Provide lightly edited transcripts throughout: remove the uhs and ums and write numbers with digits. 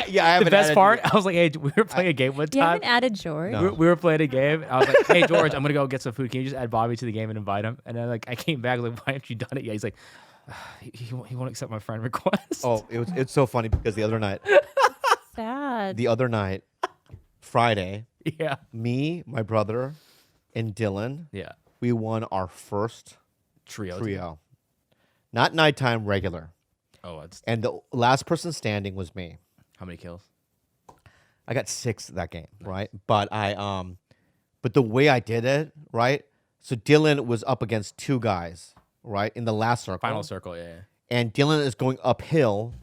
Yeah, I haven't The best added part, you. I was like, hey, we were playing a game one You time. haven't added George? No. We were playing a game. I was like, hey, George, I'm going to go get some food. Can you just add Bobby to the game and invite him? And then I came back, like, why haven't you done it yet? He's like, he won't accept my friend request. Oh, it's so funny because the other night, Sad. Friday, Yeah. me, my brother, and Dylan, Yeah. we won our first Trio. trio. Not nighttime, regular. Oh, it's And the last person standing was me. how many kills? I got 6 that game, right? But but the way I did it, right? So Dylan was up against 2 guys, right, in the last circle. Final circle, yeah. And Dylan is going uphill,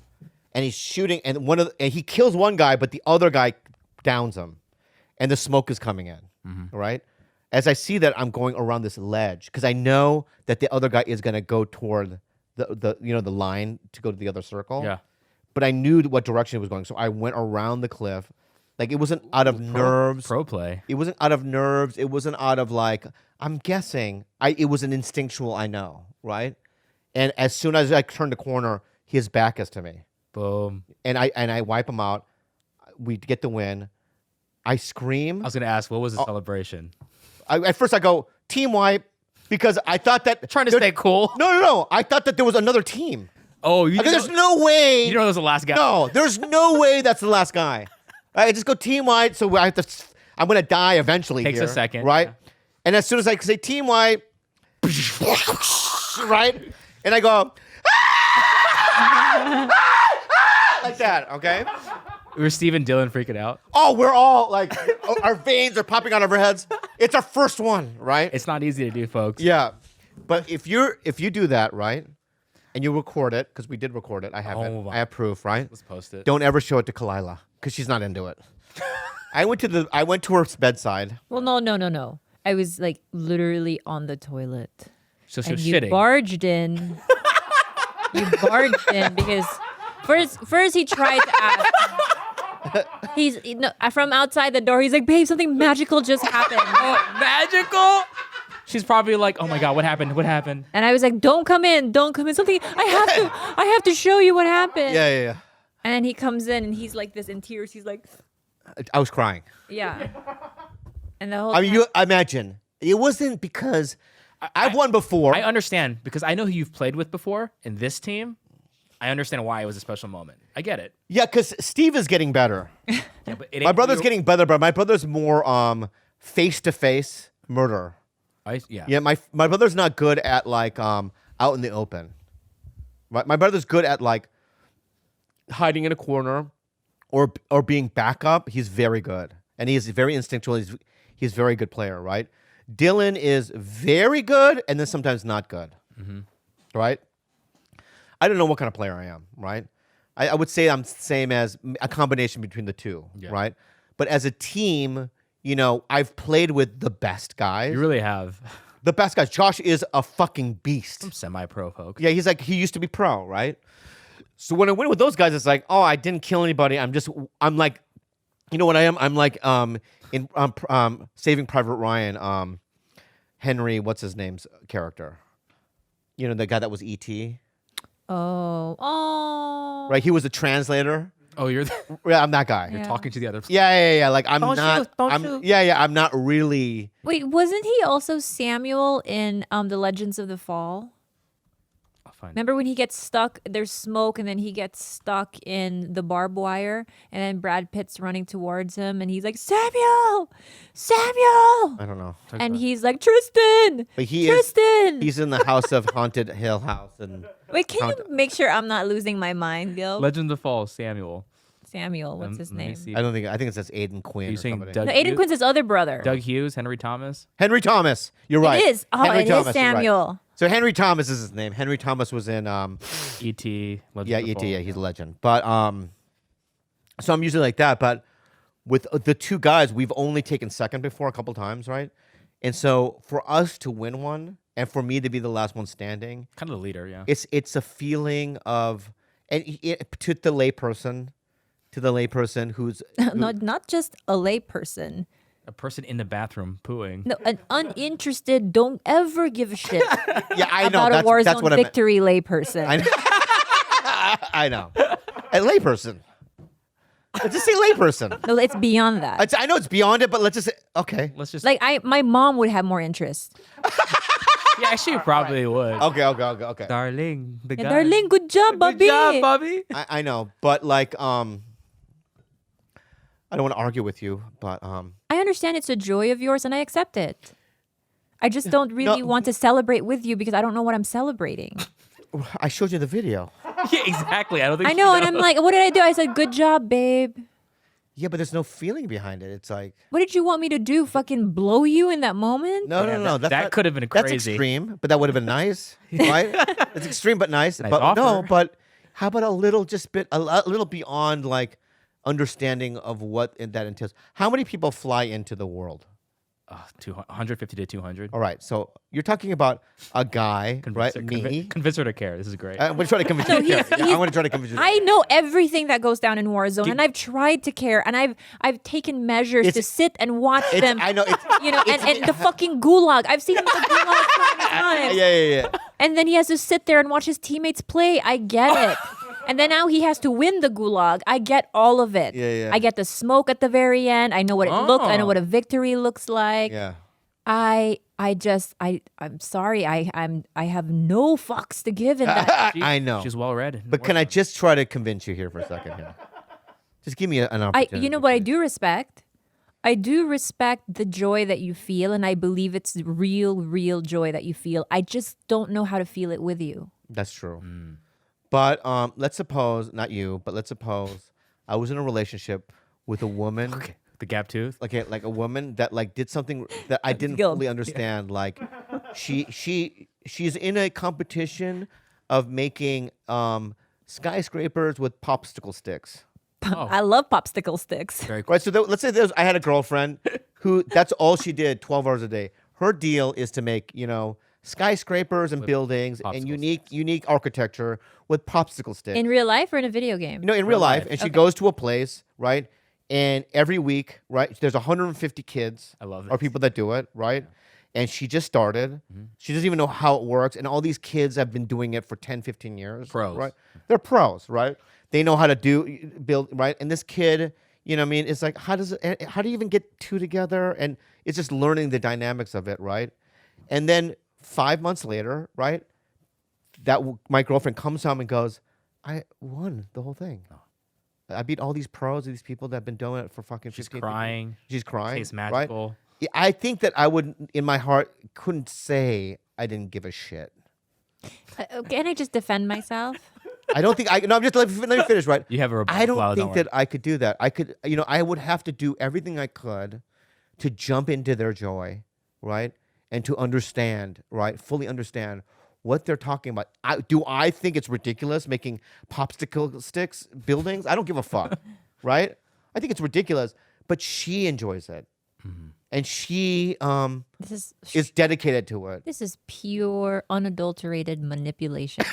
and he's shooting, and and he kills one guy, but the other guy downs him, and the smoke is coming in, right? As I see that, I'm going around this ledge because I know that the other guy is gonna go toward the line to go to the other circle. Yeah. But I knew what direction it was going, so I went around the cliff. Like it wasn't out of nerves. Pro play. It wasn't out of nerves. It wasn't out of like I'm guessing. It was an instinctual. I know, right? And as soon as I turned the corner, his back is to me, Boom. and I wipe him out. We get the win. I scream. I was going to ask, what was the celebration? At first, I go team wipe because I thought that Trying to stay cool. No. I thought that there was another team. Oh, you Like, didn't there's know, no way. you didn't know that was the last guy? No, there's no way that's the last guy. I just go team wide, so I have to. I'm gonna die eventually. Takes here, a second, right? yeah. And as soon as I say team wide, right, and I go like that. Okay. We were Steve and Dylan freaking out. Oh, we're all like, our veins are popping out of our heads. It's our first one, right? It's not easy to do, folks. Yeah, but if you do that, right, and you record it, because we did record it, I have Oh it. my- I have proof, right? Let's post it. Don't ever show it to Khalyla because she's not into it. I went to her bedside. Well, no. I was like literally on the toilet. So she And was you shitting. barged in. You barged in because first he tried to ask. From outside the door. He's like, "Babe, something magical just happened." Oh, magical? She's probably like, oh my God, what happened? What happened? And I was like, "Don't come in. Don't come in. Something. I have to show you what happened." Yeah. And then he comes in and he's like this in tears. He's like, I was crying. yeah. And the whole I mean, time- you imagine it wasn't because I've won before. I understand because I know who you've played with before in this team. I understand why it was a special moment. I get it. Yeah, because Steve is getting better. Yeah, but it My ain't brother's you. getting better, but my brother's more face to face murder. Yeah. Yeah, my brother's not good at like out in the open. My brother's good at like hiding in a corner or being backup. He's very good, and he is very instinctual. He's a very good player, right? Dylan is very good, and then sometimes not good, right? I don't know what kind of player I am, right? I would say I'm same as a combination between the two, right? But as a team, you know, I've played with the best guys. You really have. The best guys. Josh is a fucking beast. Some semi-pro folks. Yeah, he used to be pro, right? So when I went with those guys, it's like, oh, I didn't kill anybody. I'm like, you know what I am? I'm like, in Saving Private Ryan, Henry, what's his name's character? You know, the guy that was E.T. Oh. Right? He was a translator. Oh, you're Yeah, I'm that guy. Yeah. talking to the other. Yeah. Like I'm Don't not. shoot, don't shoot. Yeah. I'm not really. Wait, wasn't he also Samuel in The Legends of the Fall? I'll find it. Remember when he gets stuck, there's smoke, and then he gets stuck in the barbed wire, and then Brad Pitt's running towards him, and he's like, Samuel! I don't know. And he's like, Tristan! But Tristan! he's in the house of Haunted Hill House and. Wait, can you make sure I'm not losing my mind, Gil? Legend of the Fall, Samuel. Samuel, what's his Let me name? see. I think it says Aiden Quinn. Are you or saying somebody. Doug? No, Aiden Hughes? Quinn's his other brother. Doug Hughes, Henry Thomas. Henry Thomas. You're right. It is. Oh, Henry it is Thomas, you're right. Samuel. So Henry Thomas is his name. Henry Thomas was in E.T. Legend yeah, of the E.T. Fall. Yeah, he's a legend. But so I'm usually like that. But with the two guys, we've only taken second before a couple times, right? And so for us to win one, and for me to be the last one standing, Kind of the leader, yeah. it's a feeling of, and to the layperson who's Not just a layperson. A person in the bathroom pooing. No, an uninterested, don't ever give a shit yeah, I know about a that's Warzone what I meant. victory layperson. I know. A layperson. Let's just say layperson. No, it's beyond that. I know it's beyond it, but let's just say, okay. Let's just Like my mom would have more interest. yeah, she probably would. Okay. Darling, the guy. Darling, good job, Bobby. Good job, Bobby. I know, but like, I don't want to argue with you, but I understand it's a joy of yours, and I accept it. I just don't really No. want to celebrate with you because I don't know what I'm celebrating. I showed you the video. Yeah, exactly. I don't think I she know, and I'm knows. like, what did I do? I said, good job, babe. Yeah, but there's no feeling behind it. It's like, What did you want me to do? Fucking blow you in that moment? no. that That's not- could have been That's crazy. extreme, but that would have been nice, right? It's extreme but nice. Nice but no, offer. but how about a little a little beyond like understanding of what that entails? How many people fly into the world? 150 to 200. All right, so you're talking about a guy, right? Me. Convince her to care. This is great. I'm going to try to convince No, you. he's- I'm going to try to convince you. I know everything that goes down in Warzone, and I've tried to care, and I've taken measures to It's- sit and watch them. I know. It's, You know, and the fucking gulag. I've seen the gulag so many times. yeah. And then he has to sit there and watch his teammates play. I get it. And then now he has to win the gulag. I get all of it. Yeah. I get the smoke at the very end. I know what it looks. I know Oh. what a victory looks like. Yeah. I'm sorry. I have no fucks to give in that. I know. She's well read. But can I just try to convince you here for a second? Here, just give me an opportunity. You know what I do respect? I do respect the joy that you feel, and I believe it's real joy that you feel. I just don't know how to feel it with you. That's true. But let's suppose, not you, but let's suppose I was in a relationship with a woman, Okay. The gap tooth. like a woman that like did something that I didn't Skilled. fully understand. Like she's in a competition of making skyscrapers with popsicle sticks. I love popsicle sticks. Very cool. Right. So let's say I had a girlfriend who that's all she did 12 hours a day. Her deal is to make, skyscrapers and buildings and popsicle unique architecture with popsicle sticks. In real life or in a video game? In real life. life. And she goes to a place, right? And every week, right, there's 150 kids I love or this. people that do it, right? And she just started. She doesn't even know how it works. And all these kids have been doing it for 10, 15 years. Pros. Right? They're pros, right? They know how to build, right? And this kid, it's like, how do you even get two together? And it's just learning the dynamics of it, right? And then 5 months later, right, my girlfriend comes home and goes, I won the whole thing. I beat all these pros, these people that have been doing it for fucking 15 She's 15 crying. She's crying. Tastes right? magical. Yeah, I think that I would, in my heart, couldn't say I didn't give a shit. Can I just defend myself? I don't think no. I'm just let me finish. Right. You have a rebuttal. I don't Well, think worry. that I could do that. I could, I would have to do everything I could to jump into their joy, right, and to understand, right, fully understand what they're talking about. Do I think it's ridiculous making popsicle sticks buildings? I don't give a fuck, right? I think it's ridiculous, but she enjoys it, and she This is dedicated to it. is pure, unadulterated manipulation.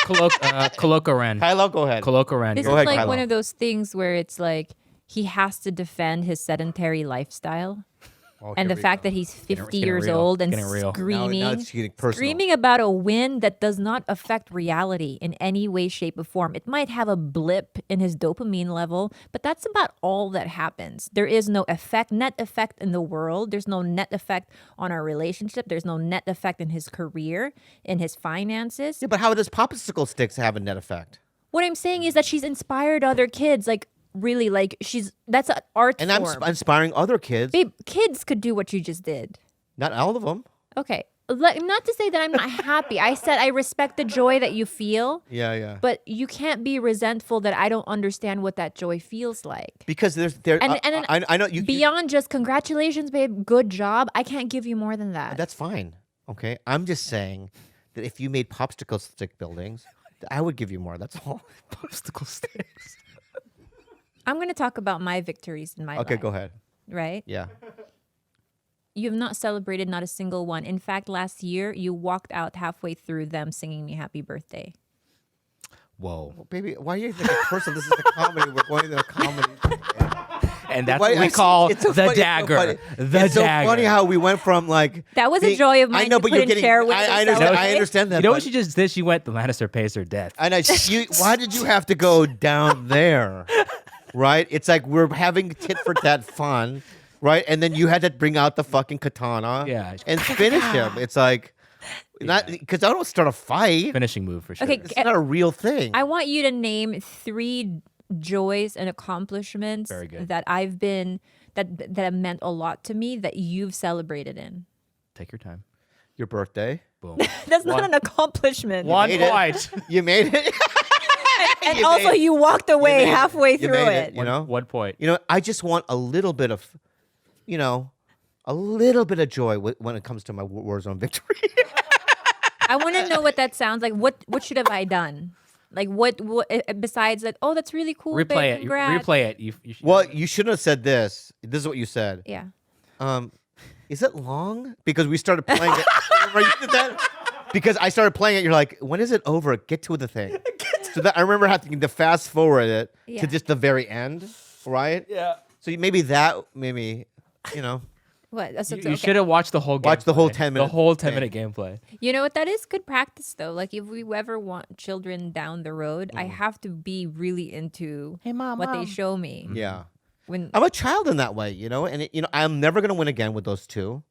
Colocoran. Khalyla, go ahead. Colocoran. This Go is ahead, like Khalyla. one of those things where it's like he has to defend his sedentary lifestyle. Oh, And here the we fact go. that he's It's 50 getting years real. old and Getting real. screaming, Now it's getting personal. screaming about a win that does not affect reality in any way, shape, or form. It might have a blip in his dopamine level, but that's about all that happens. There is no net effect in the world. There's no net effect on our relationship. There's no net effect in his career, in his finances. Yeah, but how does popsicle sticks have a net effect? What I'm saying is that she's inspired other kids. Like, really, like, that's an art And I'm form. inspiring other kids. Babe, kids could do what you just did. Not all of them. Okay. Not to say that I'm not happy. I said I respect the joy that you feel, Yeah. but you can't be resentful that I don't understand what that joy feels like. Because there. And then I know you. Beyond just congratulations, babe, good job, I can't give you more than that. That's fine. Okay. I'm just saying that if you made popsicle stick buildings, I would give you more. That's all. Popsicle sticks. I'm going to talk about my victories in my life. Okay. Go ahead. Right? Yeah. You have not celebrated not a single one. In fact, last year, you walked out halfway through them singing me happy birthday. Whoa. Well, baby, why are you like a person? This is a comedy. We're going to a comedy. and that's Why- what we I- call it's so the funny, it's so dagger. funny. The It's so dagger. funny how we went from like That was a being- joy of I mine know, to but put you're in getting. chair with I the understand. celebrate. I understand that. You know but- what she just did? She went, the Lannister pays her death. And why did you have to go down there? Right? It's like we're having tit for tat fun, right? And then you had to bring out the fucking katana, Yeah. and finish him. It's like not because I don't start a fight. Finishing move for sure. Okay, It's not a real thing. I want you to name 3 joys and accomplishments Very good. that I've been that have meant a lot to me that you've celebrated in. Take your time. Your birthday. Boom. That's not an accomplishment. One made it. point. You made it. And You also, made it. you walked away made it. halfway You through made it. You know. 1 point. You know. I just want a little bit of, a little bit of joy when it comes to my Warzone victory. I want to know what that sounds like. What should have I done? Like what besides like, oh, that's really cool. Replay babe, it. congrats. Replay it. You should, Well, you shouldn't have said this. This is what you said. Yeah. Is it long? Because we started playing it. Remember you did that? Because I started playing it. You're like, when is it over? Get to the thing. So that I remember having to fast forward it Yeah. to just the very end, right? Yeah. So maybe you know, What? So, You okay. should have watched the whole game. Watch the whole 10 minute The whole thing. 10-minute gameplay. You know what? That is good practice, though. Like, if we ever want children down the road, I have to be really into Hey, Mom, what Mom. they show me. yeah. When I'm a child in that way, and I'm never gonna win again with those two.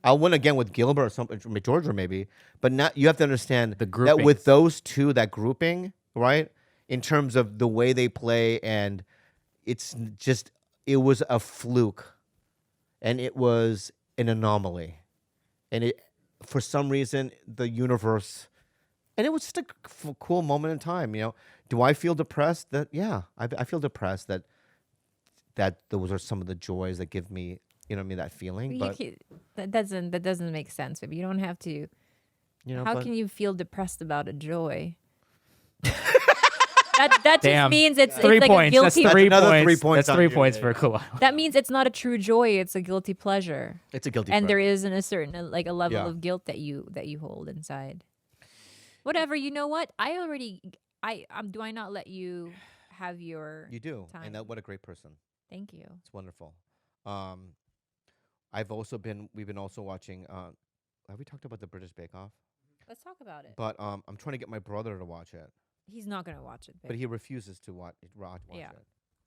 I'll win again with Gilbert or something, Georgia maybe, but not. You have to understand The that with groupings. those two, that grouping, right, in terms of the way they play, and it was a fluke, and it was an anomaly, and it for some reason the universe, and it was just a cool moment in time. Do I feel depressed? I feel depressed that those are some of the joys that give me, that feeling. you But that doesn't make sense. But you don't have to. How but can you feel depressed about a joy? that just Damn. means it's 3 like points. a That's guilty. 3 another points. 3 points That's on 3 you. points for Khalyla. That means it's not a true joy. It's a guilty pleasure. it's a guilty. And there pleasure. isn't a certain like a level Yeah. of guilt that you hold inside. Whatever. You know what? Do I not let you have your You do, time. and what a great person. Thank you. It's wonderful. We've been also watching. Have we talked about the British Bake Off? Let's talk about it. But I'm trying to get my brother to watch it, He's not gonna watch it. but he refuses to watch Yeah. it.